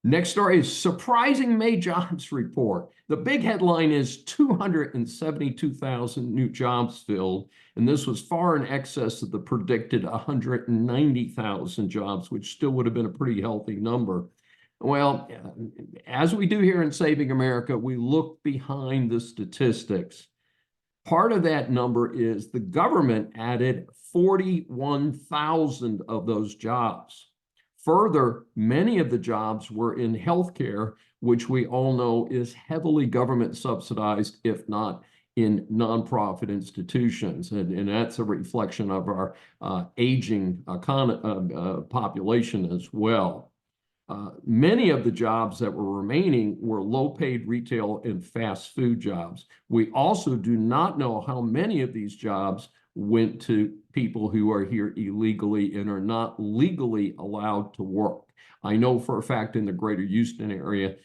Next story is surprising May jobs report. The big headline is 272,000 new jobs filled, and this was far in excess of the predicted 190,000 jobs, which still would have been a pretty healthy number. Well, as we do here in Saving America, we look behind the statistics. Part of that number is the government added 41,000 of those jobs. Further, many of the jobs were in healthcare, which we all know is heavily government subsidized, if not in nonprofit institutions. And that's a reflection of our aging population as well. Many of the jobs that were remaining were low-paid retail and fast food jobs. We also do not know how many of these jobs went to people who are here illegally and are not legally allowed to work. I know for a fact in the greater Houston area,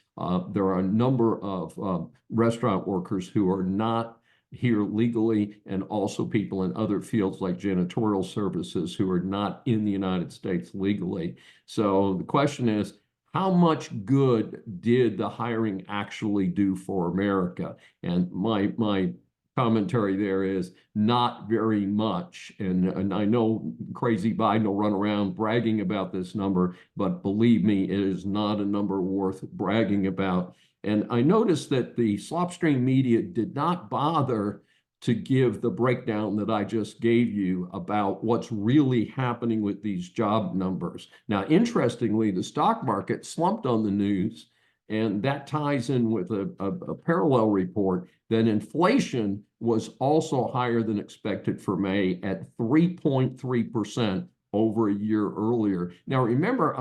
there are a number of restaurant workers who are not here legally, and also people in other fields like janitorial services who are not in the United States legally. So the question is, how much good did the hiring actually do for America? And my commentary there is not very much. And I know crazy Biden will run around bragging about this number, but believe me, it is not a number worth bragging about. And I noticed that the slopstream media did not bother to give the breakdown that I just gave you about what's really happening with these job numbers. Now, interestingly, the stock market slumped on the news, and that ties in with a parallel report that inflation was also higher than expected for May at 3.3% over a year earlier. Now, remember,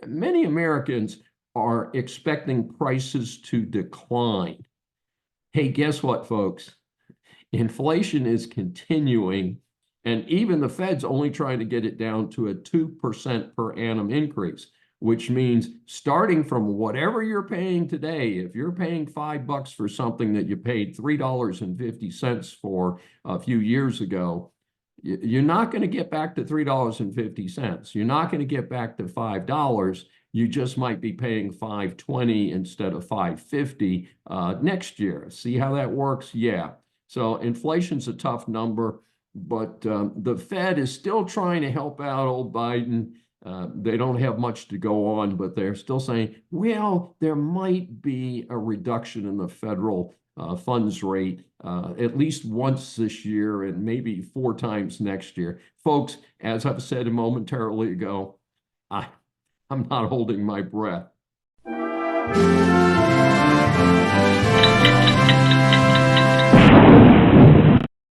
many Americans are expecting prices to decline. Hey, guess what, folks? Inflation is continuing, and even the Fed's only trying to get it down to a 2% per annum increase, which means starting from whatever you're paying today, if you're paying $5 for something that you paid $3.50 for a few years ago, you're not going to get back to $3.50. You're not going to get back to $5. You just might be paying $5.20 instead of $5.50 next year. See how that works? Yeah. So inflation's a tough number, but the Fed is still trying to help out old Biden. They don't have much to go on, but they're still saying, well, there might be a reduction in the federal funds rate at least once this year and maybe 4 times next year. Folks, as I've said momentarily ago, I'm not holding my breath.